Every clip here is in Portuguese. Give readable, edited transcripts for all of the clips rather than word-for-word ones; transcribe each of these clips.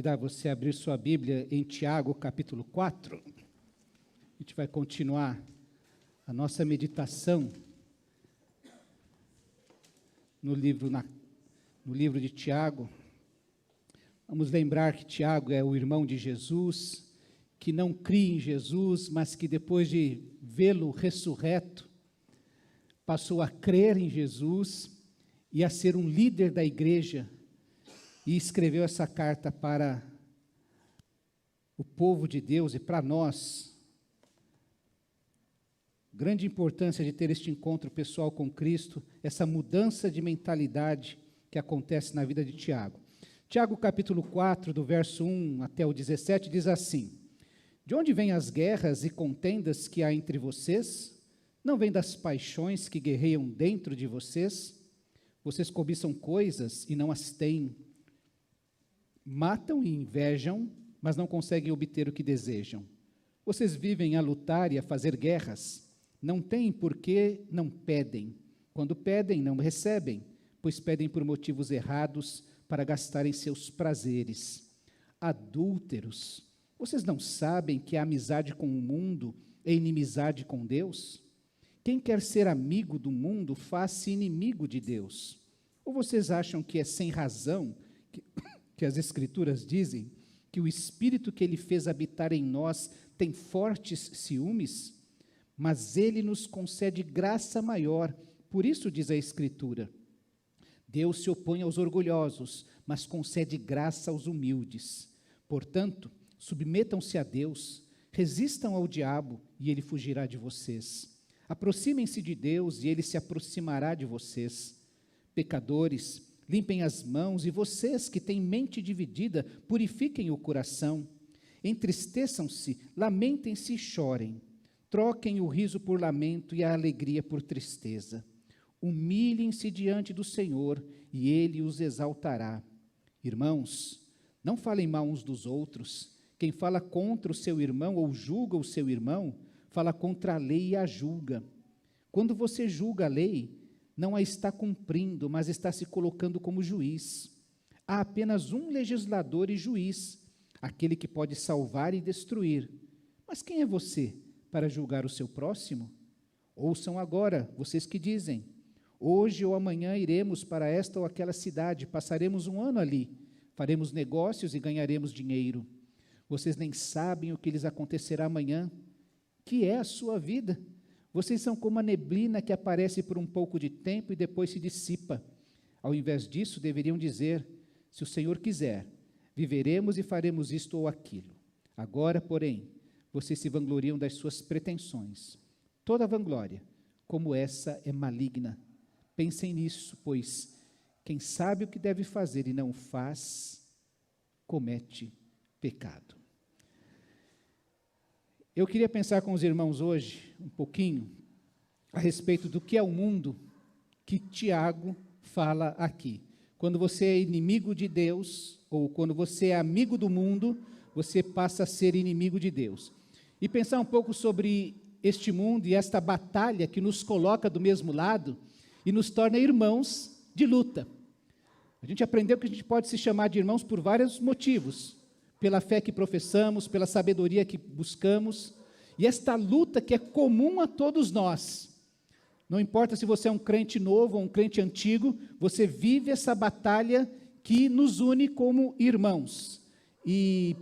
convidar você a abrir sua Bíblia em Tiago, capítulo 4. A gente vai continuar a nossa meditação no livro de Tiago. Vamos lembrar que Tiago é o irmão de Jesus, que não cria em Jesus, mas que depois de vê-lo ressurreto, passou a crer em Jesus e a ser um líder da igreja, e escreveu essa carta para o povo de Deus e para nós. Grande importância de ter este encontro pessoal com Cristo, essa mudança de mentalidade que acontece na vida de Tiago. Tiago capítulo 4, do verso 1 até o 17, diz assim: De onde vêm as guerras e contendas que há entre vocês? Não vêm das paixões que guerreiam dentro de vocês? Vocês cobiçam coisas e não as têm. Matam e invejam, mas não conseguem obter o que desejam. Vocês vivem a lutar e a fazer guerras. Não têm porque não pedem. Quando pedem, não recebem, pois pedem por motivos errados para gastarem seus prazeres. Adúlteros, vocês não sabem que a amizade com o mundo é inimizade com Deus? Quem quer ser amigo do mundo faz-se inimigo de Deus. Ou vocês acham que é sem razão que as Escrituras dizem que o Espírito que Ele fez habitar em nós tem fortes ciúmes? Mas Ele nos concede graça maior. Por isso diz a Escritura: Deus se opõe aos orgulhosos, mas concede graça aos humildes. Portanto, submetam-se a Deus, resistam ao diabo e ele fugirá de vocês. Aproximem-se de Deus e ele se aproximará de vocês. Pecadores, limpem as mãos, e vocês que têm mente dividida, purifiquem o coração. Entristeçam-se, lamentem-se e chorem. Troquem o riso por lamento e a alegria por tristeza. Humilhem-se diante do Senhor e Ele os exaltará. Irmãos, não falem mal uns dos outros. Quem fala contra o seu irmão ou julga o seu irmão, fala contra a lei e a julga. Quando você julga a lei, não a está cumprindo, mas está se colocando como juiz. Há apenas um legislador e juiz, aquele que pode salvar e destruir. Mas quem é você para julgar o seu próximo? Ouçam agora, vocês que dizem: hoje ou amanhã iremos para esta ou aquela cidade, passaremos um ano ali, faremos negócios e ganharemos dinheiro. Vocês nem sabem o que lhes acontecerá amanhã. Que é a sua vida? Vocês são como a neblina que aparece por um pouco de tempo e depois se dissipa. Ao invés disso, deveriam dizer: se o Senhor quiser, viveremos e faremos isto ou aquilo. Agora, porém, vocês se vangloriam das suas pretensões. Toda vanglória, como essa, é maligna. Pensem nisso, pois quem sabe o que deve fazer e não o faz, comete pecado. Eu queria pensar com os irmãos hoje, um pouquinho, a respeito do que é o mundo que Tiago fala aqui. Quando você é inimigo de Deus, ou quando você é amigo do mundo, você passa a ser inimigo de Deus. E pensar um pouco sobre este mundo e esta batalha que nos coloca do mesmo lado e nos torna irmãos de luta. A gente aprendeu que a gente pode se chamar de irmãos por vários motivos. Pela fé que professamos, pela sabedoria que buscamos, e esta luta que é comum a todos nós. Não importa se você é um crente novo ou um crente antigo, você vive essa batalha que nos une como irmãos. E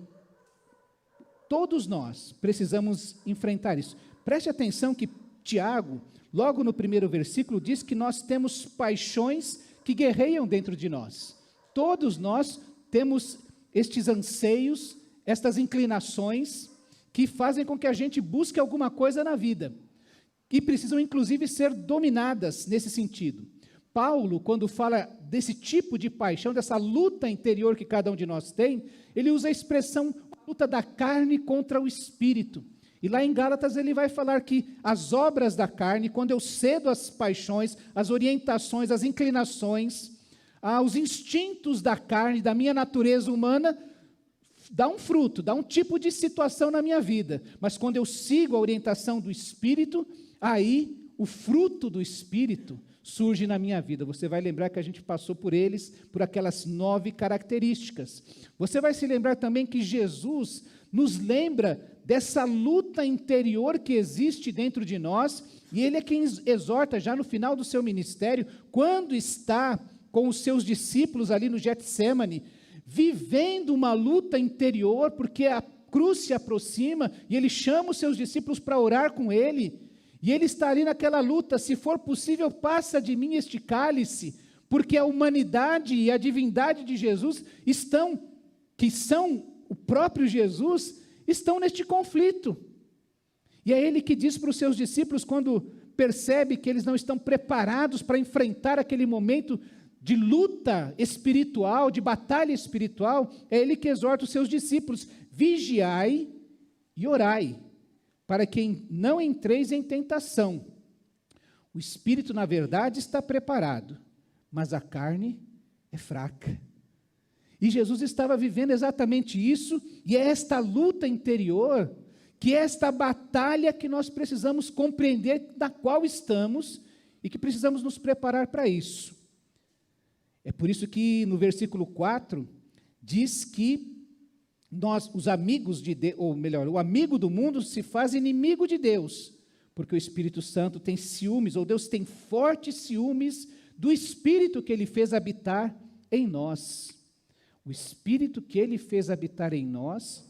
todos nós precisamos enfrentar isso. Preste atenção que Tiago, logo no primeiro versículo, diz que nós temos paixões que guerreiam dentro de nós. Todos nós temos estes anseios, estas inclinações que fazem com que a gente busque alguma coisa na vida, que precisam inclusive ser dominadas nesse sentido. Paulo, quando fala desse tipo de paixão, dessa luta interior que cada um de nós tem, ele usa a expressão luta da carne contra o espírito. E lá em Gálatas ele vai falar que as obras da carne, quando eu cedo às paixões, às orientações, às inclinações, aos instintos da carne, da minha natureza humana, dá um fruto, dá um tipo de situação na minha vida. Mas quando eu sigo a orientação do Espírito, aí o fruto do Espírito surge na minha vida. Você vai lembrar que a gente passou por eles, por aquelas 9 características. Você vai se lembrar também que Jesus nos lembra dessa luta interior que existe dentro de nós, e ele é quem exorta já no final do seu ministério, quando está com os seus discípulos ali no Getsêmani, vivendo uma luta interior, porque a cruz se aproxima, e ele chama os seus discípulos para orar com ele, e ele está ali naquela luta: se for possível, passa de mim este cálice, porque a humanidade e a divindade de Jesus que são o próprio Jesus, estão neste conflito. E é ele que diz para os seus discípulos, quando percebe que eles não estão preparados para enfrentar aquele momento de luta espiritual, de batalha espiritual, é ele que exorta os seus discípulos: vigiai e orai, para que não entreis em tentação. O espírito, na verdade, está preparado, mas a carne é fraca. E Jesus estava vivendo exatamente isso, e é esta luta interior, que é esta batalha que nós precisamos compreender da qual estamos, e que precisamos nos preparar para isso. É por isso que no versículo 4, diz que nós, os amigos de Deus, ou melhor, o amigo do mundo se faz inimigo de Deus, porque o Espírito Santo tem ciúmes, ou Deus tem fortes ciúmes do Espírito que Ele fez habitar em nós. O Espírito que Ele fez habitar em nós,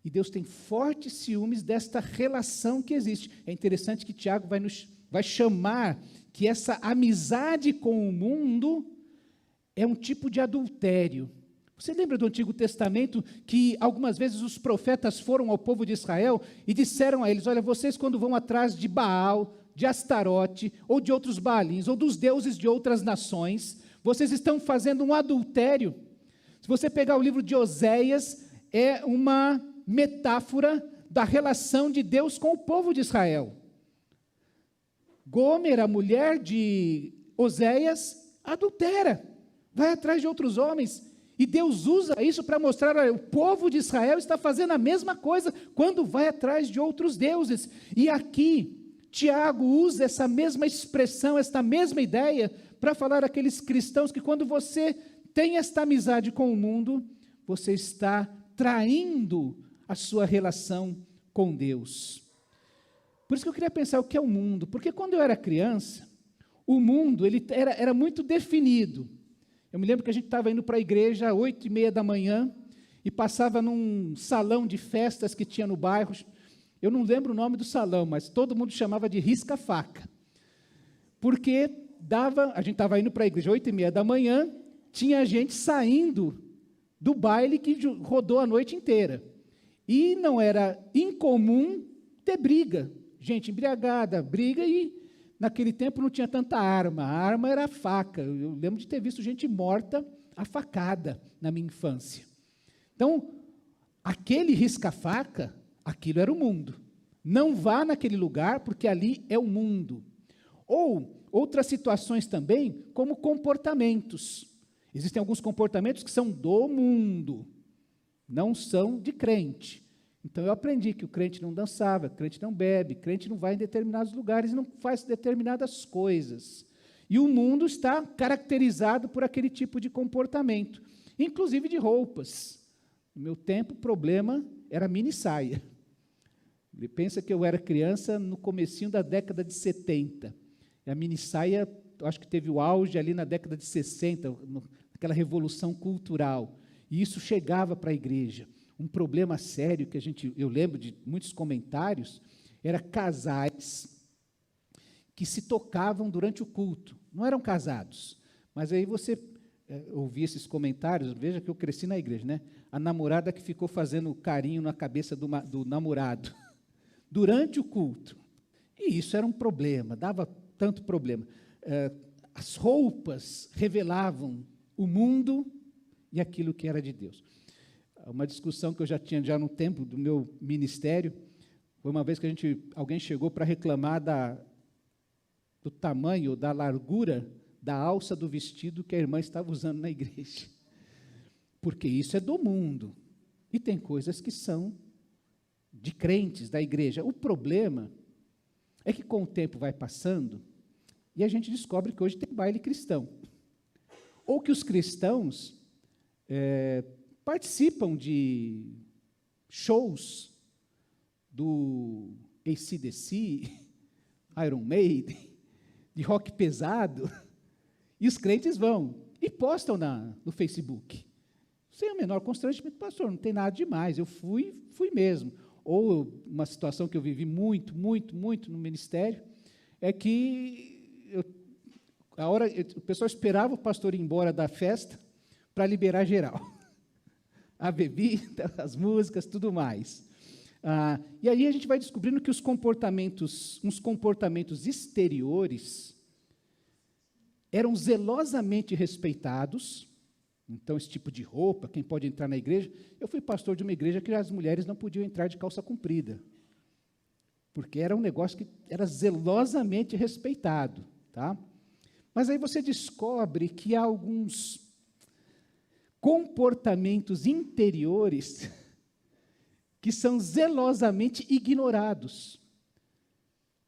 e Deus tem fortes ciúmes desta relação que existe. É interessante que Tiago vai chamar que essa amizade com o mundo é um tipo de adultério. Você lembra do Antigo Testamento que algumas vezes os profetas foram ao povo de Israel e disseram a eles: olha, vocês quando vão atrás de Baal, de Astarote, ou de outros Baalins, ou dos deuses de outras nações, vocês estão fazendo um adultério. Se você pegar o livro de Oséias, é uma metáfora da relação de Deus com o povo de Israel. Gomer, a mulher de Oséias, adultera, vai atrás de outros homens, e Deus usa isso para mostrar: olha, o povo de Israel está fazendo a mesma coisa quando vai atrás de outros deuses. E aqui, Tiago usa essa mesma expressão, esta mesma ideia, para falar àqueles cristãos que quando você tem esta amizade com o mundo, você está traindo a sua relação com Deus. Por isso que eu queria pensar o que é o mundo, porque quando eu era criança, o mundo ele era muito definido. Eu me lembro que a gente estava indo para a igreja às 8h30 da manhã, e passava num salão de festas que tinha no bairro. Eu não lembro o nome do salão, mas todo mundo chamava de risca-faca, porque a gente estava indo para a igreja às 8h30 da manhã, tinha gente saindo do baile que rodou a noite inteira. E não era incomum ter briga, gente embriagada, briga, e naquele tempo não tinha tanta arma, a arma era a faca. Eu lembro de ter visto gente morta a facada na minha infância. Então, aquele risca-faca, aquilo era o mundo. Não vá naquele lugar, porque ali é o mundo. Ou outras situações também, como comportamentos. Existem alguns comportamentos que são do mundo, não são de crente. Então eu aprendi que o crente não dançava, o crente não bebe, o crente não vai em determinados lugares e não faz determinadas coisas. E o mundo está caracterizado por aquele tipo de comportamento, inclusive de roupas. No meu tempo, o problema era mini saia. Ele pensa que eu era criança no comecinho da década de 70. E a mini saia, eu acho que teve o auge ali na década de 60, aquela revolução cultural. E isso chegava para a igreja. Um problema sério que eu lembro de muitos comentários, era casais que se tocavam durante o culto. Não eram casados, mas aí você ouvia esses comentários. Veja que eu cresci na igreja, né? A namorada que ficou fazendo carinho na cabeça do namorado durante o culto. E isso era um problema, dava tanto problema. As roupas revelavam o mundo e aquilo que era de Deus. Uma discussão que eu já tinha já no tempo do meu ministério, foi uma vez que alguém chegou para reclamar do tamanho, da largura da alça do vestido que a irmã estava usando na igreja. Porque isso é do mundo. E tem coisas que são de crentes da igreja. O problema é que com o tempo vai passando e a gente descobre que hoje tem baile cristão. Ou que os cristãos participam de shows do AC/DC, Iron Maiden, de rock pesado, e os crentes vão e postam no Facebook. Sem o menor constrangimento, pastor, não tem nada demais, eu fui mesmo. Ou uma situação que eu vivi muito no ministério, é que o pessoal esperava o pastor ir embora da festa para liberar geral. A bebida, as músicas, tudo mais. E aí a gente vai descobrindo que uns comportamentos exteriores eram zelosamente respeitados. Então, esse tipo de roupa, quem pode entrar na igreja... Eu fui pastor de uma igreja que as mulheres não podiam entrar de calça comprida, porque era um negócio que era zelosamente respeitado, tá? Mas aí você descobre que há alguns comportamentos interiores que são zelosamente ignorados.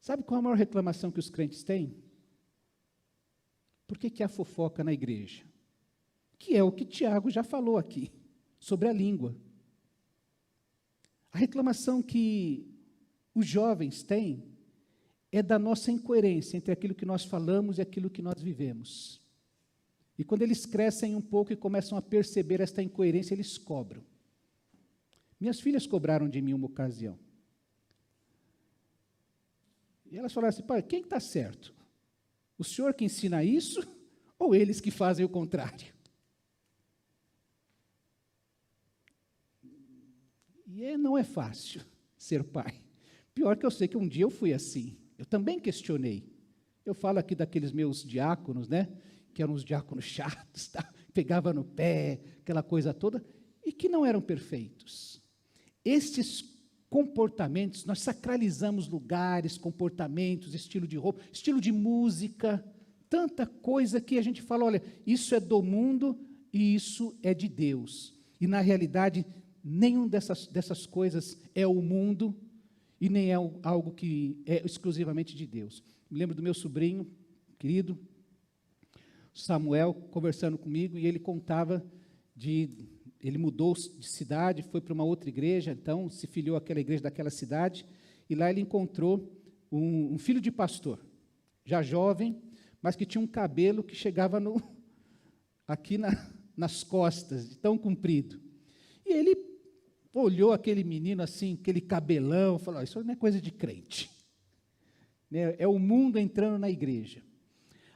Sabe qual é a maior reclamação que os crentes têm? Por que há fofoca na igreja? Que é o que Tiago já falou aqui, sobre a língua. A reclamação que os jovens têm é da nossa incoerência entre aquilo que nós falamos e aquilo que nós vivemos. E quando eles crescem um pouco e começam a perceber esta incoerência, eles cobram. Minhas filhas cobraram de mim uma ocasião. E elas falaram assim, pai, quem está certo? O senhor que ensina isso ou eles que fazem o contrário? E não é fácil ser pai. Pior que eu sei que um dia eu fui assim. Eu também questionei. Eu falo aqui daqueles meus diáconos, né? Que eram os diáconos chatos, tá? Pegava no pé, aquela coisa toda, e que não eram perfeitos. Estes comportamentos, nós sacralizamos lugares, comportamentos, estilo de roupa, estilo de música, tanta coisa que a gente fala, olha, isso é do mundo e isso é de Deus. E, na realidade, nenhuma dessas coisas é o mundo e nem é algo que é exclusivamente de Deus. Me lembro do meu sobrinho, querido, Samuel, conversando comigo, e ele contava ele mudou de cidade, foi para uma outra igreja, então se filiou àquela igreja daquela cidade, e lá ele encontrou um filho de pastor, já jovem, mas que tinha um cabelo que chegava aqui nas costas, de tão comprido. E ele olhou aquele menino assim, aquele cabelão, falou, isso não é coisa de crente. É o mundo entrando na igreja.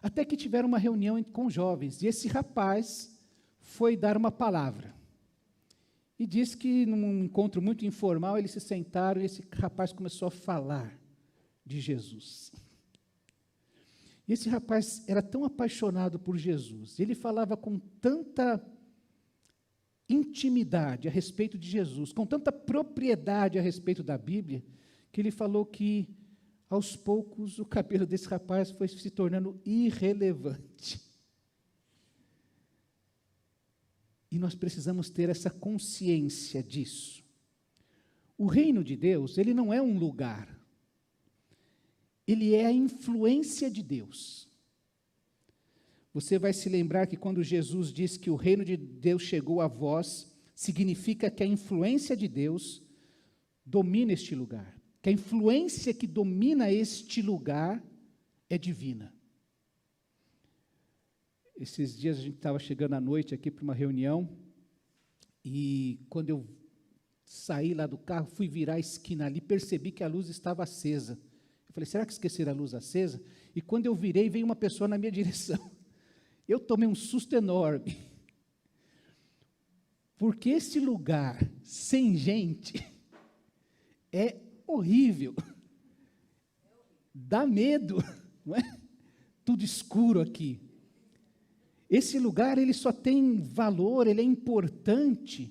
Até que tiveram uma reunião com jovens, e esse rapaz foi dar uma palavra. E disse que, num encontro muito informal, eles se sentaram e esse rapaz começou a falar de Jesus. E esse rapaz era tão apaixonado por Jesus, ele falava com tanta intimidade a respeito de Jesus, com tanta propriedade a respeito da Bíblia, que ele falou que, aos poucos, o cabelo desse rapaz foi se tornando irrelevante. E nós precisamos ter essa consciência disso. O reino de Deus, ele não é um lugar. Ele é a influência de Deus. Você vai se lembrar que quando Jesus disse que o reino de Deus chegou a vós, significa que a influência de Deus domina este lugar. Que a influência que domina este lugar é divina. Esses dias a gente estava chegando à noite aqui para uma reunião, e quando eu saí lá do carro, fui virar a esquina ali, percebi que a luz estava acesa. Eu falei, será que esqueceram a luz acesa? E quando eu virei, veio uma pessoa na minha direção. Eu tomei um susto enorme. Porque esse lugar sem gente é horrível. Dá medo, não é? Tudo escuro aqui. Esse lugar, ele só tem valor, ele é importante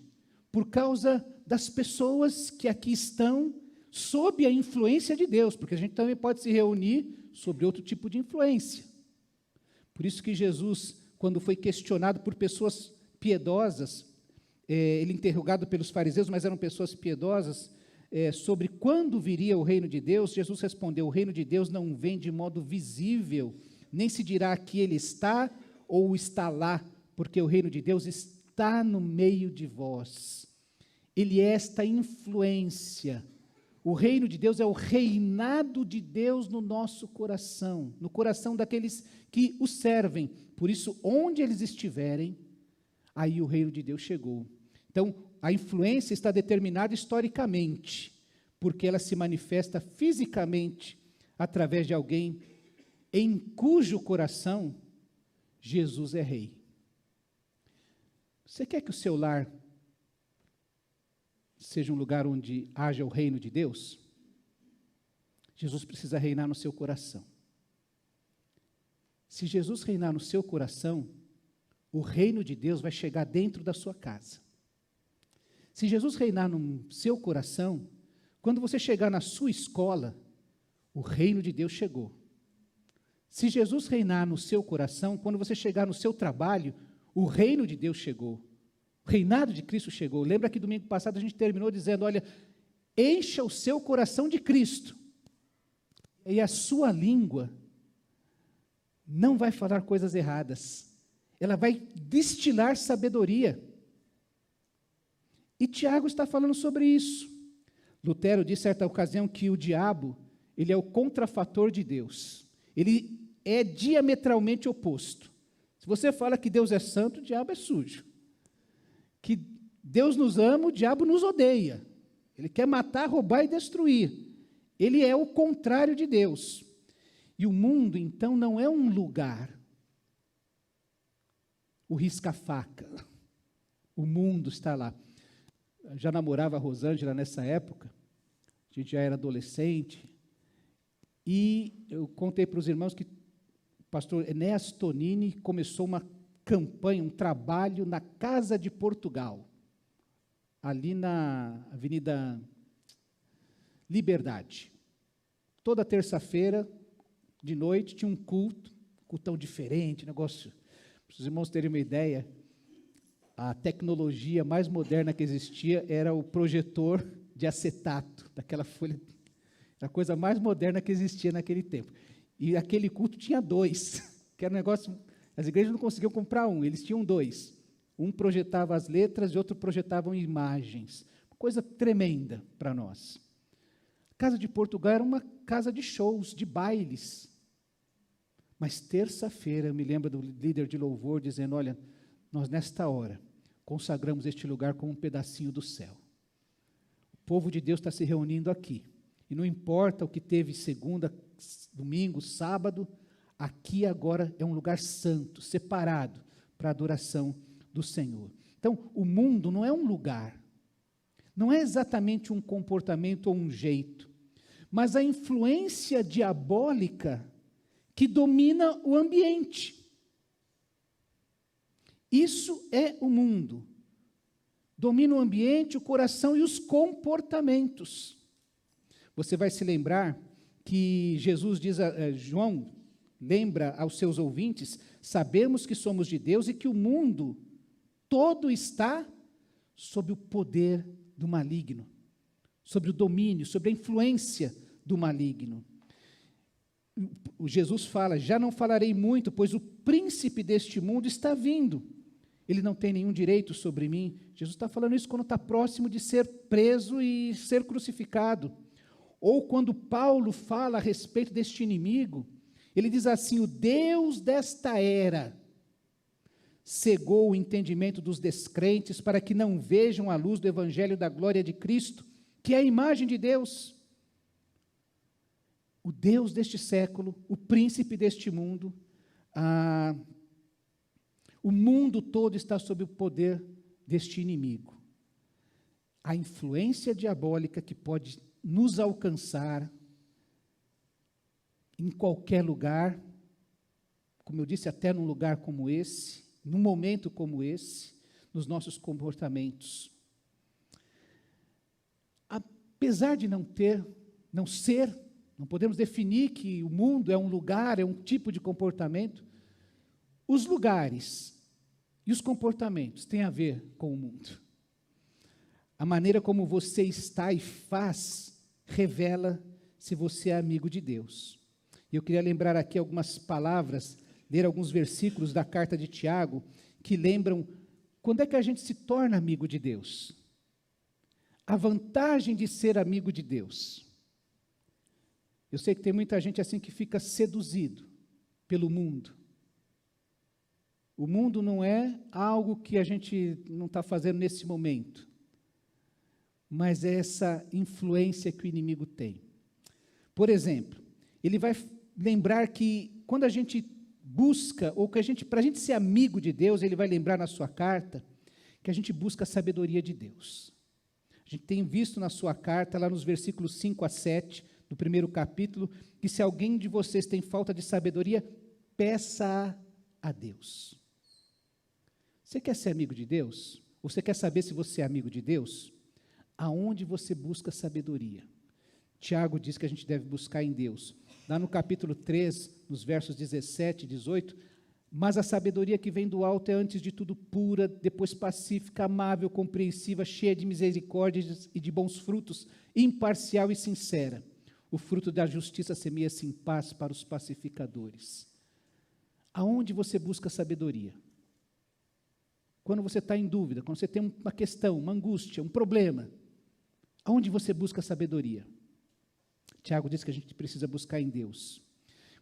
por causa das pessoas que aqui estão sob a influência de Deus, porque a gente também pode se reunir sobre outro tipo de influência. Por isso que Jesus, quando foi questionado por pessoas piedosas, ele interrogado pelos fariseus, mas eram pessoas piedosas, sobre quando viria o reino de Deus, Jesus respondeu: o reino de Deus não vem de modo visível, nem se dirá aqui ele está ou está lá, porque o reino de Deus está no meio de vós. Ele é esta influência. O reino de Deus é o reinado de Deus no nosso coração, no coração daqueles que o servem. Por isso, onde eles estiverem, aí o reino de Deus chegou. Então, a influência está determinada historicamente, porque ela se manifesta fisicamente através de alguém em cujo coração Jesus é rei. Você quer que o seu lar seja um lugar onde haja o reino de Deus? Jesus precisa reinar no seu coração. Se Jesus reinar no seu coração, o reino de Deus vai chegar dentro da sua casa. Se Jesus reinar no seu coração, quando você chegar na sua escola, o reino de Deus chegou. Se Jesus reinar no seu coração, quando você chegar no seu trabalho, o reino de Deus chegou. O reinado de Cristo chegou. Lembra que domingo passado a gente terminou dizendo, olha, encha o seu coração de Cristo. E a sua língua não vai falar coisas erradas. Ela vai destilar sabedoria. E Tiago está falando sobre isso. Lutero disse certa ocasião que o diabo, ele é o contrafator de Deus. Ele é diametralmente oposto. Se você fala que Deus é santo, o diabo é sujo. Que Deus nos ama, o diabo nos odeia. Ele quer matar, roubar e destruir. Ele é o contrário de Deus. E o mundo, então, não é um lugar. O risca-faca. O mundo está lá. Eu já namorava a Rosângela nessa época. A gente já era adolescente. E eu contei para os irmãos que o pastor Enéas Tonini começou uma campanha, um trabalho na Casa de Portugal, ali na Avenida Liberdade. Toda terça-feira, de noite, tinha um cultão diferente, negócio. Para os irmãos terem uma ideia, a tecnologia mais moderna que existia era o projetor de acetato, daquela folha, a coisa mais moderna que existia naquele tempo. E aquele culto tinha 2, que era um negócio. As igrejas não conseguiam comprar um, eles tinham 2. Um projetava as letras e outro projetavam imagens. Uma coisa tremenda para nós. A Casa de Portugal era uma casa de shows, de bailes. Mas terça-feira, eu me lembro do líder de louvor dizendo, olha, nós nesta hora consagramos este lugar como um pedacinho do céu. O povo de Deus está se reunindo aqui. E não importa o que teve segunda, domingo, sábado, aqui agora é um lugar santo, separado para a adoração do Senhor. Então, o mundo não é um lugar, não é exatamente um comportamento ou um jeito, mas a influência diabólica que domina o ambiente. Isso é o mundo. Domina o ambiente, o coração e os comportamentos. Você vai se lembrar que Jesus diz João lembra aos seus ouvintes, sabemos que somos de Deus e que o mundo todo está sob o poder do maligno, sobre o domínio, sobre a influência do maligno. O Jesus fala, já não falarei muito, pois o príncipe deste mundo está vindo. Ele não tem nenhum direito sobre mim. Jesus está falando isso quando está próximo de ser preso e ser crucificado. Ou quando Paulo fala a respeito deste inimigo, ele diz assim, o Deus desta era cegou o entendimento dos descrentes para que não vejam a luz do evangelho da glória de Cristo, que é a imagem de Deus. O Deus deste século, o príncipe deste mundo, o mundo todo está sob o poder deste inimigo. A influência diabólica que pode nos alcançar em qualquer lugar, como eu disse, até num lugar como esse, num momento como esse, nos nossos comportamentos. Apesar de não podemos definir que o mundo é um lugar, é um tipo de comportamento, os lugares e os comportamentos têm a ver com o mundo. A maneira como você está e faz revela se você é amigo de Deus. E eu queria lembrar aqui algumas palavras, ler alguns versículos da carta de Tiago, que lembram quando é que a gente se torna amigo de Deus. A vantagem de ser amigo de Deus. Eu sei que tem muita gente assim que fica seduzido pelo mundo. O mundo não é algo que a gente não está fazendo nesse momento, mas é essa influência que o inimigo tem. Por exemplo, ele vai lembrar que quando a gente busca, ou que para a gente ser amigo de Deus, ele vai lembrar na sua carta, que a gente busca a sabedoria de Deus. A gente tem visto na sua carta, lá nos versículos 5 a 7, do primeiro capítulo, que se alguém de vocês tem falta de sabedoria, peça a Deus. Você quer ser amigo de Deus? Ou você quer saber se você é amigo de Deus? Aonde você busca sabedoria? Tiago diz que a gente deve buscar em Deus. Lá no capítulo 3, nos versos 17 e 18, mas a sabedoria que vem do alto é antes de tudo pura, depois pacífica, amável, compreensiva, cheia de misericórdias e de bons frutos, imparcial e sincera. O fruto da justiça semeia-se em paz para os pacificadores. Aonde você busca sabedoria? Quando você está em dúvida, quando você tem uma questão, uma angústia, um problema, aonde você busca sabedoria? Tiago diz que a gente precisa buscar em Deus.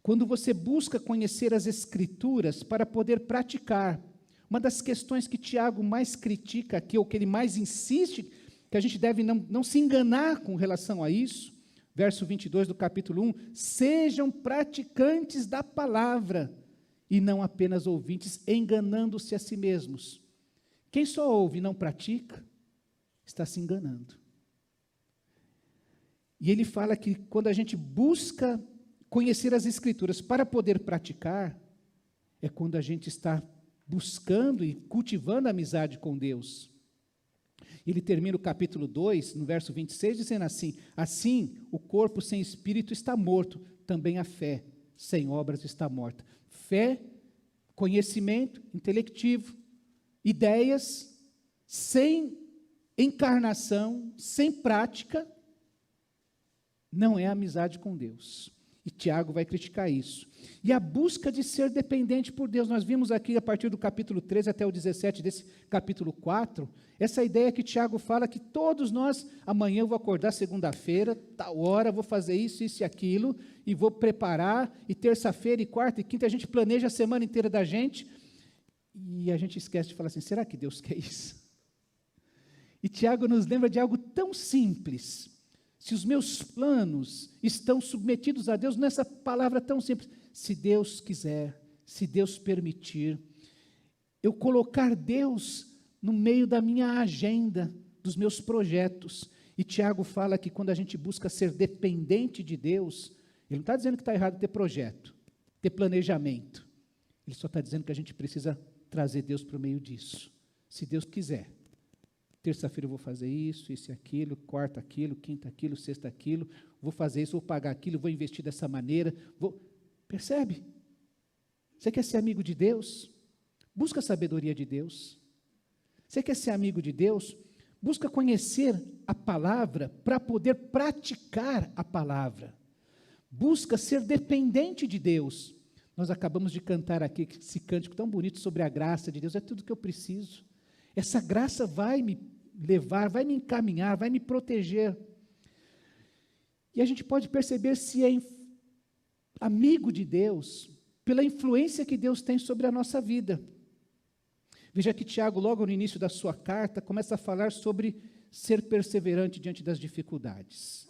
Quando você busca conhecer as Escrituras para poder praticar, uma das questões que Tiago mais critica aqui, ou que ele mais insiste, que a gente deve não se enganar com relação a isso, verso 22 do capítulo 1, sejam praticantes da palavra, e não apenas ouvintes, enganando-se a si mesmos. Quem só ouve e não pratica, está se enganando. E ele fala que quando a gente busca conhecer as Escrituras para poder praticar, é quando a gente está buscando e cultivando a amizade com Deus. Ele termina o capítulo 2, no verso 26, dizendo assim: assim, o corpo sem espírito está morto, também a fé sem obras está morta. Fé, conhecimento intelectivo, ideias, sem encarnação, sem prática, não é amizade com Deus. E Tiago vai criticar isso. E a busca de ser dependente por Deus, nós vimos aqui a partir do capítulo 13 até o 17 desse capítulo 4, essa ideia que Tiago fala que todos nós, amanhã eu vou acordar segunda-feira, tal hora, vou fazer isso, isso e aquilo, e vou preparar, e terça-feira, e quarta, e quinta, a gente planeja a semana inteira da gente, e a gente esquece de falar assim, será que Deus quer isso? E Tiago nos lembra de algo tão simples. Se os meus planos estão submetidos a Deus, nessa palavra tão simples, se Deus quiser, se Deus permitir, eu colocar Deus no meio da minha agenda, dos meus projetos. E Tiago fala que quando a gente busca ser dependente de Deus, ele não está dizendo que está errado ter projeto, ter planejamento. Ele só está dizendo que a gente precisa trazer Deus para o meio disso. Se Deus quiser. Terça-feira eu vou fazer isso, isso e aquilo, quarta aquilo, quinta aquilo, sexta aquilo, vou fazer isso, vou pagar aquilo, vou investir dessa maneira. Percebe? Você quer ser amigo de Deus? Busca a sabedoria de Deus. Você quer ser amigo de Deus? Busca conhecer a palavra para poder praticar a palavra. Busca ser dependente de Deus. Nós acabamos de cantar aqui esse cântico tão bonito sobre a graça de Deus, é tudo que eu preciso. Essa graça vai me levar, vai me encaminhar, vai me proteger. E a gente pode perceber se é amigo de Deus, pela influência que Deus tem sobre a nossa vida. Veja que Tiago, logo no início da sua carta, começa a falar sobre ser perseverante diante das dificuldades.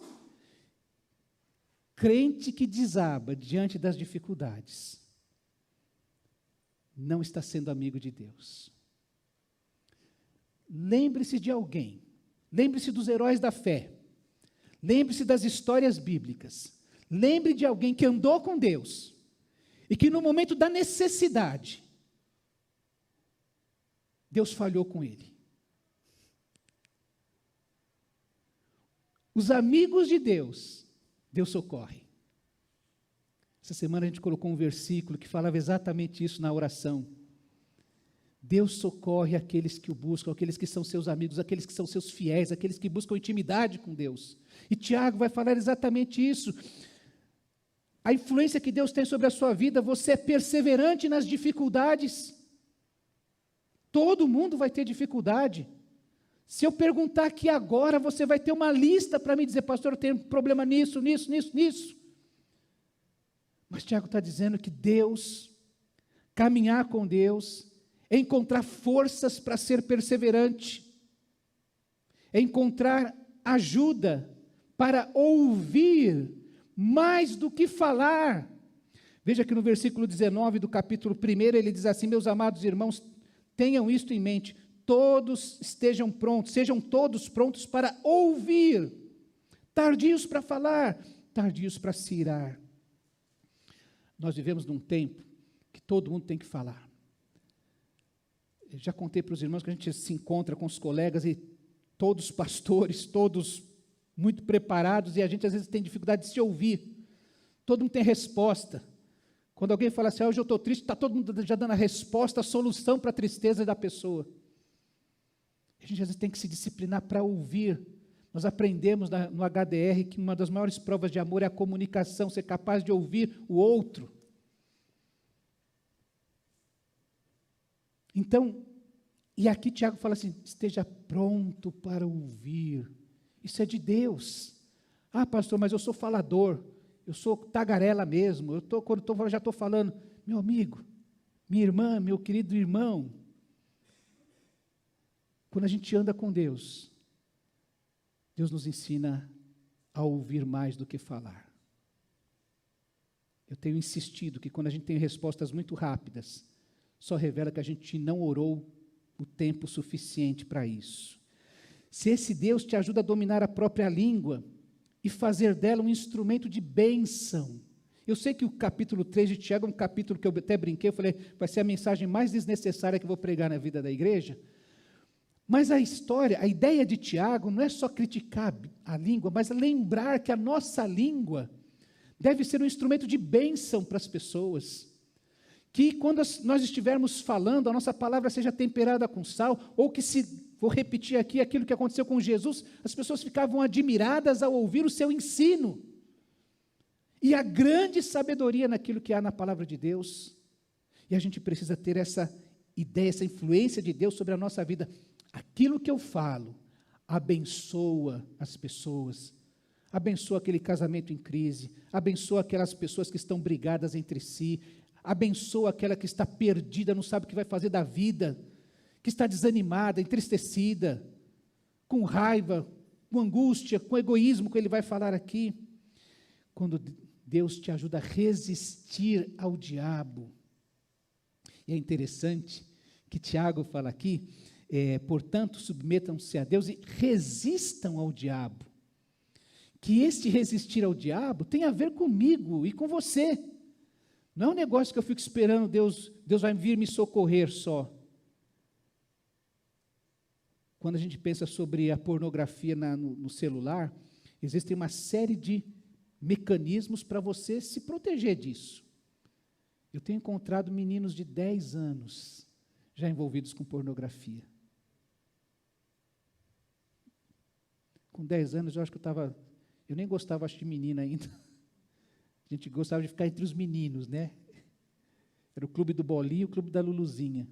Crente que desaba diante das dificuldades, não está sendo amigo de Deus. Lembre-se de alguém, lembre-se dos heróis da fé, lembre-se das histórias bíblicas, lembre de alguém que andou com Deus e que no momento da necessidade, Deus falhou com ele. Os amigos de Deus, Deus socorre. Essa semana a gente colocou um versículo que falava exatamente isso na oração. Deus socorre aqueles que o buscam, aqueles que são seus amigos, aqueles que são seus fiéis, aqueles que buscam intimidade com Deus. E Tiago vai falar exatamente isso. A influência que Deus tem sobre a sua vida, você é perseverante nas dificuldades. Todo mundo vai ter dificuldade. Se eu perguntar aqui agora, você vai ter uma lista para me dizer, pastor, eu tenho problema nisso. Mas Tiago está dizendo que Deus, caminhar com Deus, é encontrar forças para ser perseverante, é encontrar ajuda para ouvir mais do que falar. Veja que no versículo 19 do capítulo 1, ele diz assim, meus amados irmãos, tenham isto em mente, todos estejam prontos, sejam todos prontos para ouvir, tardios para falar, tardios para se irar. Nós vivemos num tempo que todo mundo tem que falar. Eu já contei para os irmãos que a gente se encontra com os colegas e todos pastores, todos muito preparados, e a gente às vezes tem dificuldade de se ouvir. Todo mundo tem resposta. Quando alguém fala assim, hoje eu estou triste, está todo mundo já dando a resposta, a solução para a tristeza da pessoa. A gente às vezes tem que se disciplinar para ouvir. Nós aprendemos no HDR que uma das maiores provas de amor é a comunicação, ser capaz de ouvir o outro. Então, e aqui Tiago fala assim, esteja pronto para ouvir. Isso é de Deus. Ah, pastor, mas eu sou falador, eu sou tagarela mesmo, quando estou falando, já estou falando. Meu amigo, minha irmã, meu querido irmão, quando a gente anda com Deus, Deus nos ensina a ouvir mais do que falar. Eu tenho insistido que quando a gente tem respostas muito rápidas, só revela que a gente não orou o tempo suficiente para isso. Se esse Deus te ajuda a dominar a própria língua e fazer dela um instrumento de bênção. Eu sei que o capítulo 3 de Tiago é um capítulo que eu até brinquei, eu falei, vai ser a mensagem mais desnecessária que eu vou pregar na vida da igreja. Mas a ideia de Tiago não é só criticar a língua, mas lembrar que a nossa língua deve ser um instrumento de bênção para as pessoas. Que quando nós estivermos falando, a nossa palavra seja temperada com sal, ou que vou repetir aqui aquilo que aconteceu com Jesus, as pessoas ficavam admiradas ao ouvir o seu ensino. E a grande sabedoria naquilo que há na palavra de Deus. E a gente precisa ter essa ideia, essa influência de Deus sobre a nossa vida. Aquilo que eu falo abençoa as pessoas, abençoa aquele casamento em crise, abençoa aquelas pessoas que estão brigadas entre si, abençoa aquela que está perdida, não sabe o que vai fazer da vida, que está desanimada, entristecida, com raiva, com angústia, com egoísmo, que ele vai falar aqui. Quando Deus te ajuda a resistir ao diabo. E é interessante que Tiago fala aqui, portanto, submetam-se a Deus e resistam ao diabo. Que este resistir ao diabo tem a ver comigo e com você. Não é um negócio que eu fico esperando, Deus vai vir me socorrer só. Quando a gente pensa sobre a pornografia no celular, existe uma série de mecanismos para você se proteger disso. Eu tenho encontrado meninos de 10 anos já envolvidos com pornografia. Com 10 anos, eu acho que eu nem gostava, acho, de menina ainda. A gente gostava de ficar entre os meninos, né? Era o clube do Bolinho e o clube da Luluzinha.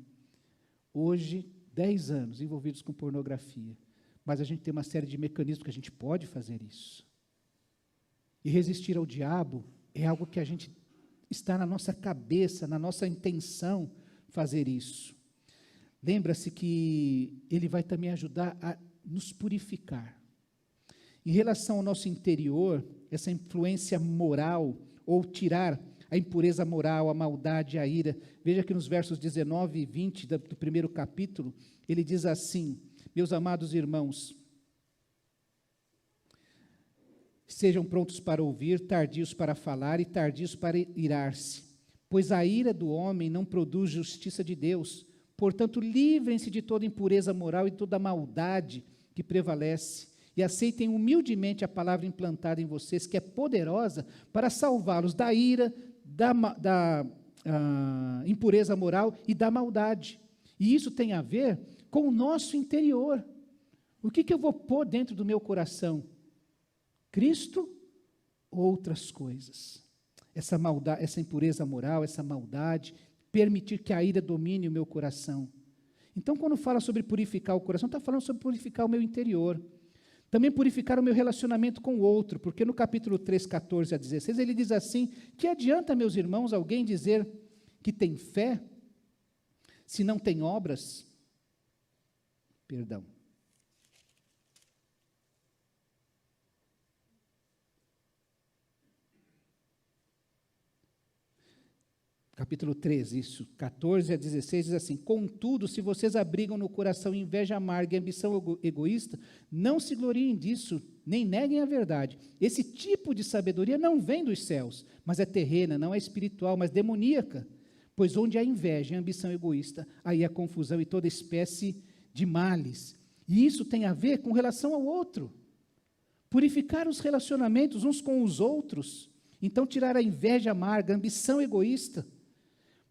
Hoje, 10 anos envolvidos com pornografia. Mas a gente tem uma série de mecanismos que a gente pode fazer isso. E resistir ao diabo é algo que a gente está na nossa cabeça, na nossa intenção fazer isso. Lembra-se que ele vai também ajudar a nos purificar. Em relação ao nosso interior, essa influência moral, ou tirar a impureza moral, a maldade, a ira. Veja que nos versos 19 e 20 do primeiro capítulo, ele diz assim, meus amados irmãos, sejam prontos para ouvir, tardios para falar e tardios para irar-se, pois a ira do homem não produz justiça de Deus. Portanto, livrem-se de toda impureza moral e toda maldade que prevalece, e aceitem humildemente a palavra implantada em vocês, que é poderosa para salvá-los da ira, da impureza moral e da maldade. E isso tem a ver com o nosso interior. O que eu vou pôr dentro do meu coração? Cristo ou outras coisas? Essa maldade, essa impureza moral, essa maldade, permitir que a ira domine o meu coração. Então, quando fala sobre purificar o coração, está falando sobre purificar o meu interior. Também purificar o meu relacionamento com o outro, porque no capítulo 3, 14 a 16, ele diz assim, que adianta, meus irmãos, alguém dizer que tem fé, se não tem obras? Perdão. Capítulo 13, isso, 14 a 16, diz assim, contudo, se vocês abrigam no coração inveja amarga e ambição egoísta, não se gloriem disso, nem neguem a verdade. Esse tipo de sabedoria não vem dos céus, mas é terrena, não é espiritual, mas demoníaca. Pois onde há inveja e ambição egoísta, aí há confusão e toda espécie de males. E isso tem a ver com relação ao outro. Purificar os relacionamentos uns com os outros. Então, tirar a inveja amarga, a ambição egoísta.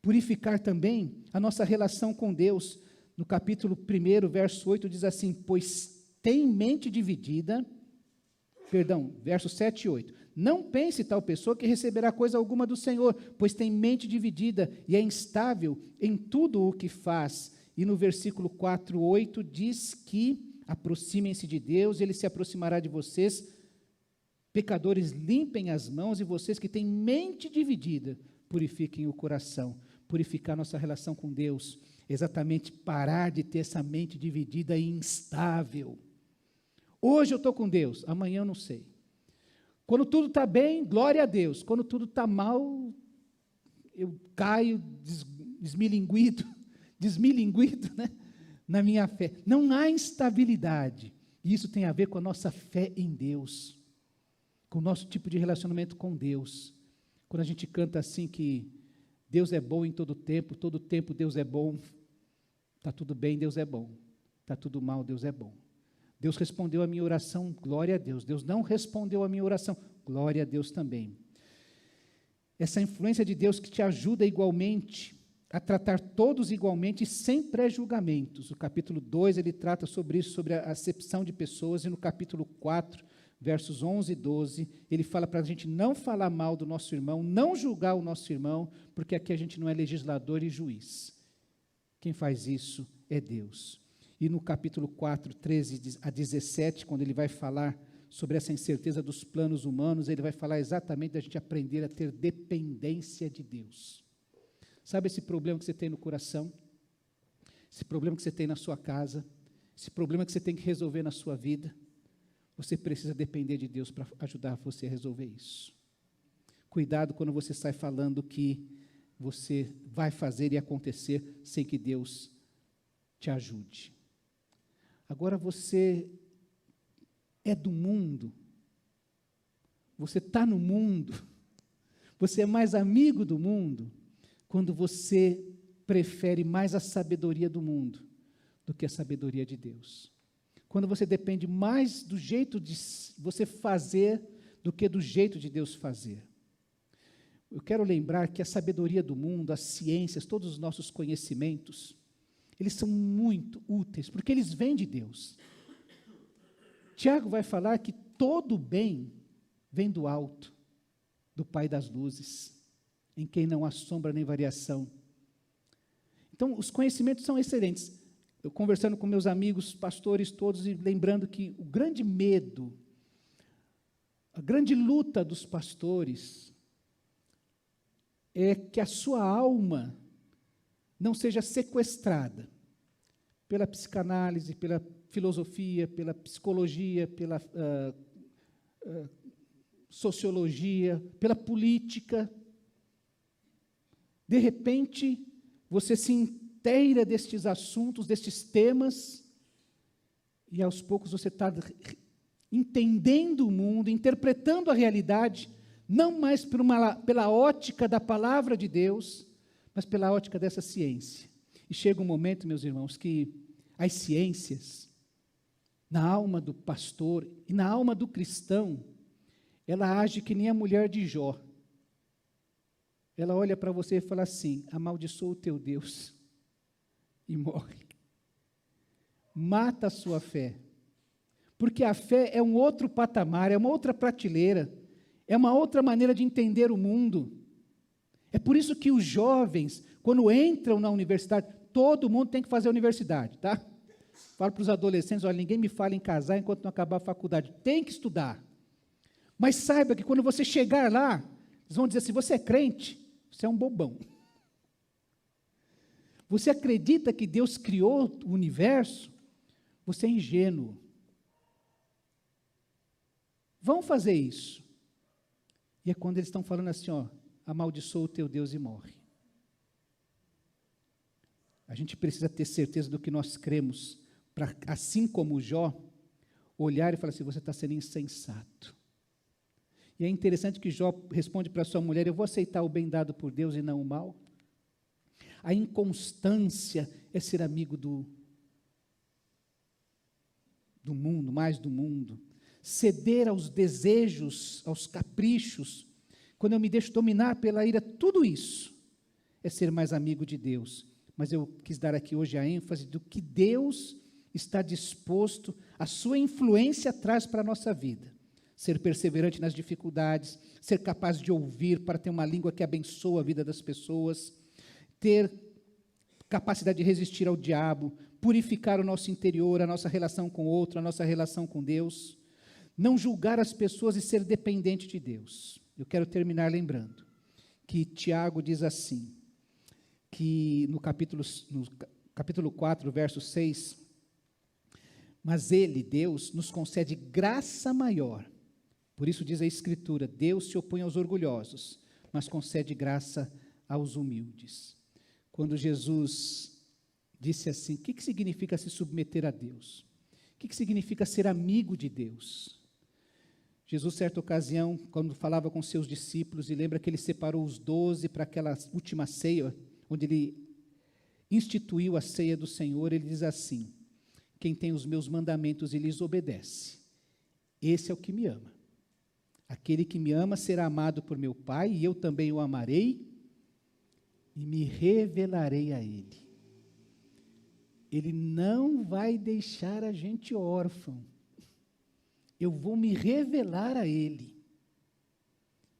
Purificar também a nossa relação com Deus. No capítulo 1, verso 8, diz assim, pois tem mente dividida, verso 7 e 8. Não pense tal pessoa que receberá coisa alguma do Senhor, pois tem mente dividida e é instável em tudo o que faz. E no versículo 4, 8, diz que aproximem-se de Deus, Ele se aproximará de vocês. Pecadores, limpem as mãos, e vocês que têm mente dividida, purifiquem o coração. Purificar nossa relação com Deus, exatamente parar de ter essa mente dividida e instável. Hoje eu estou com Deus, amanhã eu não sei. Quando tudo está bem, glória a Deus. Quando tudo está mal, eu caio desmilinguido, né, na minha fé. Não há instabilidade. E isso tem a ver com a nossa fé em Deus, com o nosso tipo de relacionamento com Deus. Quando a gente canta assim que Deus é bom em todo tempo Deus é bom, está tudo bem, Deus é bom, está tudo mal, Deus é bom. Deus respondeu a minha oração, glória a Deus. Deus não respondeu a minha oração, glória a Deus também. Essa influência de Deus que te ajuda igualmente a tratar todos igualmente, sem pré-julgamentos. O capítulo 2, ele trata sobre isso, sobre a acepção de pessoas, e no capítulo 4, versos 11 e 12, ele fala para a gente não falar mal do nosso irmão, não julgar o nosso irmão, porque aqui a gente não é legislador e juiz. Quem faz isso é Deus. E no capítulo 4, 13 a 17, quando ele vai falar sobre essa incerteza dos planos humanos, ele vai falar exatamente da gente aprender a ter dependência de Deus. Sabe esse problema que você tem no coração? Esse problema que você tem na sua casa? Esse problema que você tem que resolver na sua vida? Você precisa depender de Deus para ajudar você a resolver isso. Cuidado quando você sai falando que você vai fazer e acontecer sem que Deus te ajude. Agora você é do mundo, você está no mundo, você é mais amigo do mundo, quando você prefere mais a sabedoria do mundo do que a sabedoria de Deus. Quando você depende mais do jeito de você fazer do que do jeito de Deus fazer. Eu quero lembrar que a sabedoria do mundo, as ciências, todos os nossos conhecimentos, eles são muito úteis, porque eles vêm de Deus. Tiago vai falar que todo bem vem do alto, do Pai das luzes, em quem não há sombra nem variação. Então, os conhecimentos são excelentes. Eu conversando com meus amigos, pastores todos, e lembrando que o grande medo, a grande luta dos pastores, é que a sua alma não seja sequestrada pela psicanálise, pela filosofia, pela psicologia, pela sociologia, pela política. De repente, você se inteira destes assuntos, destes temas, e aos poucos você está entendendo o mundo, interpretando a realidade, não mais pela ótica da palavra de Deus, mas pela ótica dessa ciência. E chega um momento, meus irmãos, que as ciências, na alma do pastor e na alma do cristão, ela age que nem a mulher de Jó. Ela olha para você e fala assim: amaldiçoa o teu Deus, e morre. Mata a sua fé. Porque a fé é um outro patamar, é uma outra prateleira, é uma outra maneira de entender o mundo. É por isso que os jovens, quando entram na universidade, todo mundo tem que fazer a universidade, tá? Falo para os adolescentes, olha, ninguém me fala em casar enquanto não acabar a faculdade. Tem que estudar. Mas saiba que quando você chegar lá, eles vão dizer assim, você é crente? Você é um bobão. Você acredita que Deus criou o universo? Você é ingênuo. Vão fazer isso. E é quando eles estão falando assim, ó, amaldiçoa o teu Deus e morre. A gente precisa ter certeza do que nós cremos, para, assim como Jó, olhar e falar assim, você está sendo insensato. E é interessante que Jó responde para sua mulher, eu vou aceitar o bem dado por Deus e não o mal. A inconstância é ser amigo do mundo, mais do mundo. Ceder aos desejos, aos caprichos, quando eu me deixo dominar pela ira, tudo isso é ser mais amigo de Deus. Mas eu quis dar aqui hoje a ênfase do que Deus está disposto, a sua influência traz para a nossa vida. Ser perseverante nas dificuldades, ser capaz de ouvir para ter uma língua que abençoa a vida das pessoas, ter capacidade de resistir ao diabo, purificar o nosso interior, a nossa relação com o outro, a nossa relação com Deus, não julgar as pessoas e ser dependente de Deus. Eu quero terminar lembrando que Tiago diz assim, que no capítulo 4, verso 6, mas Ele, Deus, nos concede graça maior. Por isso diz a Escritura, Deus se opõe aos orgulhosos, mas concede graça aos humildes. Quando Jesus disse assim, o que significa se submeter a Deus? O que significa ser amigo de Deus? Jesus, certa ocasião, quando falava com seus discípulos, e lembra que ele separou os 12 para aquela última ceia, onde ele instituiu a ceia do Senhor, ele diz assim, quem tem os meus mandamentos e lhes obedece, esse é o que me ama. Aquele que me ama será amado por meu Pai, e eu também o amarei, e me revelarei a ele. Ele não vai deixar a gente órfão. Eu vou me revelar a ele.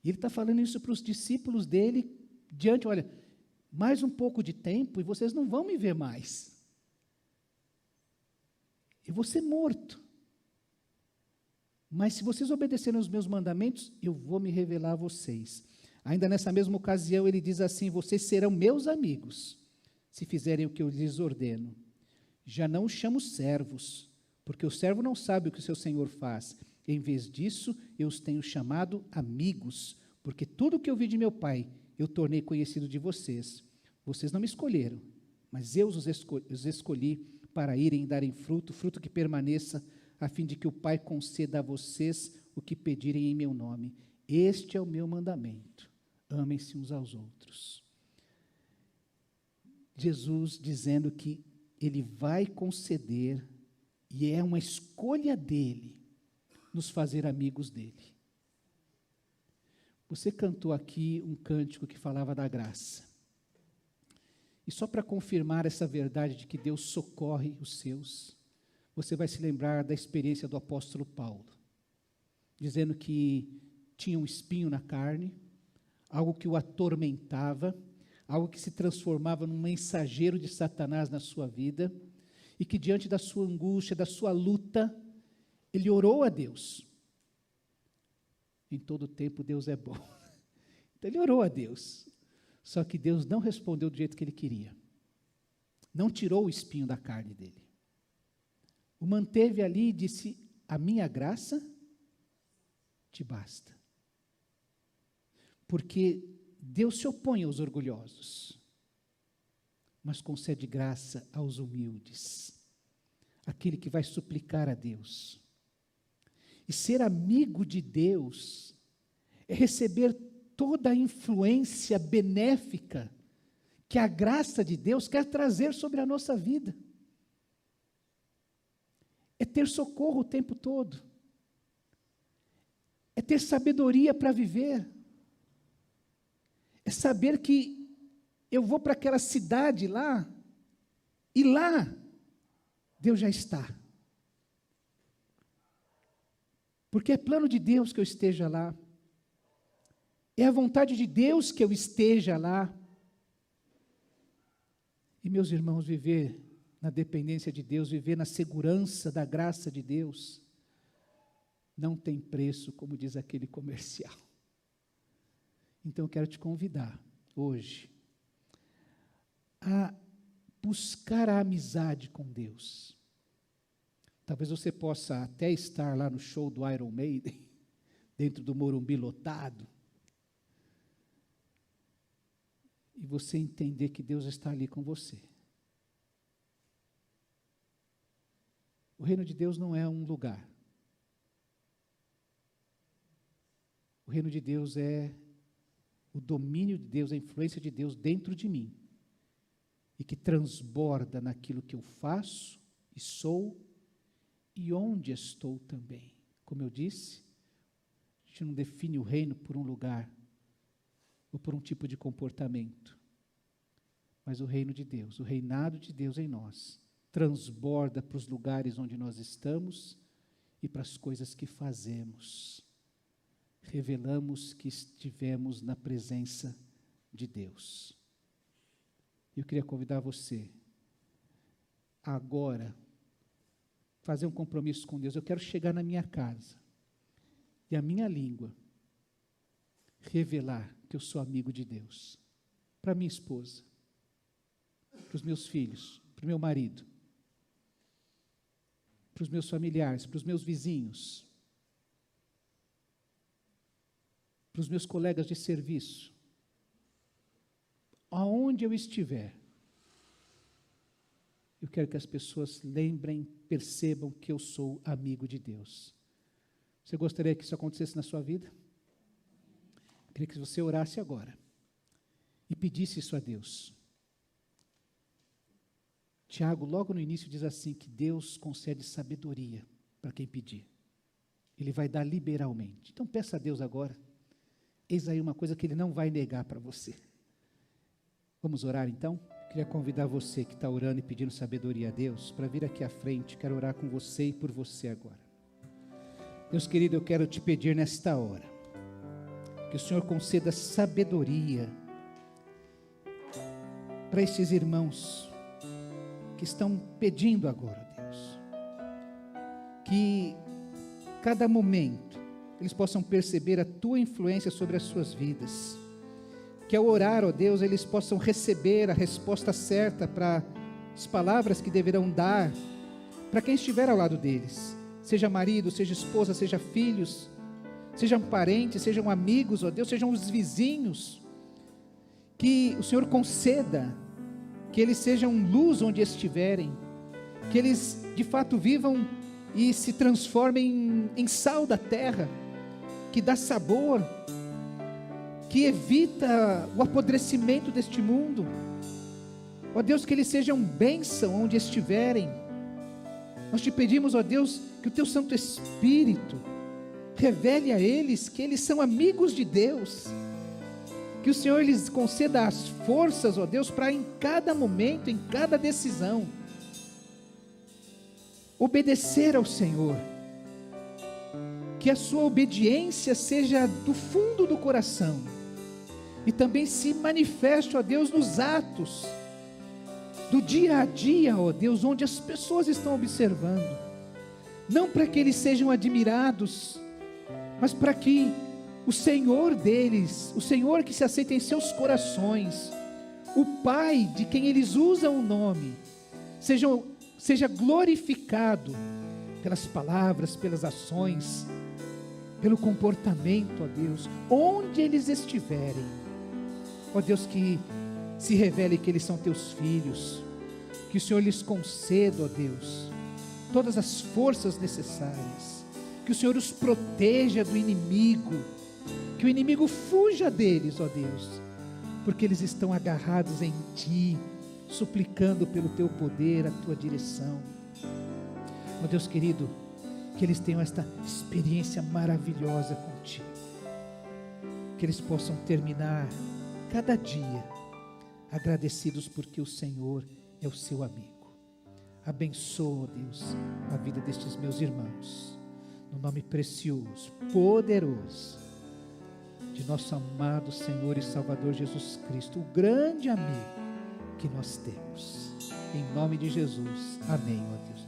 E ele está falando isso para os discípulos dele, diante, olha, mais um pouco de tempo e vocês não vão me ver mais. Eu vou ser morto. Mas se vocês obedecerem os meus mandamentos, eu vou me revelar a vocês. Ainda nessa mesma ocasião, ele diz assim, vocês serão meus amigos, se fizerem o que eu lhes ordeno. Já não os chamo servos, porque o servo não sabe o que o seu senhor faz. Em vez disso, eu os tenho chamado amigos, porque tudo o que eu vi de meu Pai, eu tornei conhecido de vocês. Vocês não me escolheram, mas eu os escolhi para irem e darem fruto, fruto que permaneça, a fim de que o Pai conceda a vocês o que pedirem em meu nome. Este é o meu mandamento. Amem-se uns aos outros. Jesus dizendo que Ele vai conceder, e é uma escolha dEle, nos fazer amigos dEle. Você cantou aqui um cântico que falava da graça. E só para confirmar essa verdade de que Deus socorre os seus, você vai se lembrar da experiência do apóstolo Paulo, dizendo que tinha um espinho na carne, algo que o atormentava, algo que se transformava num mensageiro de Satanás na sua vida, e que diante da sua angústia, da sua luta, ele orou a Deus. Em todo tempo Deus é bom. Então ele orou a Deus. Só que Deus não respondeu do jeito que ele queria. Não tirou o espinho da carne dele. O manteve ali e disse, a minha graça te basta. Porque Deus se opõe aos orgulhosos, mas concede graça aos humildes. Aquele que vai suplicar a Deus. E ser amigo de Deus é receber toda a influência benéfica que a graça de Deus quer trazer sobre a nossa vida. É ter socorro o tempo todo. É ter sabedoria para viver. É saber que eu vou para aquela cidade lá, E lá, Deus já está. Porque é plano de Deus que eu esteja lá. É a vontade de Deus que eu esteja lá. E, meus irmãos, viver na dependência de Deus, viver na segurança da graça de Deus, não tem preço, como diz aquele comercial. Então, eu quero te convidar, hoje, a buscar a amizade com Deus. Talvez você possa até estar lá no show do Iron Maiden, dentro do Morumbi lotado, e você entender que Deus está ali com você. O reino de Deus não é um lugar. O reino de Deus é o domínio de Deus, a influência de Deus dentro de mim, e que transborda naquilo que eu faço e sou, e onde estou também. Como eu disse, a gente não define o reino por um lugar, ou por um tipo de comportamento, mas o reino de Deus, o reinado de Deus em nós, transborda para os lugares onde nós estamos e para as coisas que fazemos. Revelamos que estivemos na presença de Deus. Eu queria convidar você, agora, fazer um compromisso com Deus. Eu quero chegar na minha casa, e a minha língua revelar que eu sou amigo de Deus, para minha esposa, para os meus filhos, para o meu marido, para os meus familiares, para os meus vizinhos, para os meus colegas de serviço, aonde eu estiver, eu quero que as pessoas lembrem, percebam que eu sou amigo de Deus. Você gostaria que isso acontecesse na sua vida? Eu queria que você orasse agora e pedisse isso a Deus. Tiago, logo no início, diz assim, que Deus concede sabedoria para quem pedir. Ele vai dar liberalmente. Então peça a Deus agora. Eis aí uma coisa que Ele não vai negar para você. Vamos orar então? Queria convidar você que está orando e pedindo sabedoria a Deus, para vir aqui à frente. Quero orar com você e por você agora. Deus querido, eu quero te pedir nesta hora, que o Senhor conceda sabedoria para esses irmãos que estão pedindo agora, Deus. Que cada momento eles possam perceber a Tua influência sobre as suas vidas. Que ao orar, ó Deus, eles possam receber a resposta certa para as palavras que deverão dar para quem estiver ao lado deles. Seja marido, seja esposa, seja filhos, sejam parentes, sejam amigos, ó Deus, sejam os vizinhos. Que o Senhor conceda que eles sejam luz onde estiverem, que eles de fato vivam e se transformem em sal da terra, que dá sabor, que evita o apodrecimento deste mundo. Ó Deus, que eles sejam bênção onde estiverem. Nós te pedimos, ó Deus, que o Teu Santo Espírito revele a eles que eles são amigos de Deus, que o Senhor lhes conceda as forças, ó Deus, para em cada momento, em cada decisão, obedecer ao Senhor, que a sua obediência seja do fundo do coração, e também se manifeste, ó Deus, nos atos, do dia a dia, ó Deus, onde as pessoas estão observando, não para que eles sejam admirados, mas para que o Senhor deles, o Senhor que se aceita em seus corações, o Pai de quem eles usam o nome, seja glorificado pelas palavras, pelas ações, pelo comportamento, ó Deus, onde eles estiverem. Ó Deus, que se revele que eles são teus filhos, que o Senhor lhes conceda, ó Deus, todas as forças necessárias, que o Senhor os proteja do inimigo, que o inimigo fuja deles, ó Deus, porque eles estão agarrados em Ti, suplicando pelo Teu poder, a Tua direção. Ó Deus querido, que eles tenham esta experiência maravilhosa contigo, que eles possam terminar cada dia agradecidos porque o Senhor é o seu amigo. Abençoa, Deus, a vida destes meus irmãos, no nome precioso, poderoso, de nosso amado Senhor e Salvador Jesus Cristo, o grande amigo que nós temos. Em nome de Jesus, amém, ó Deus.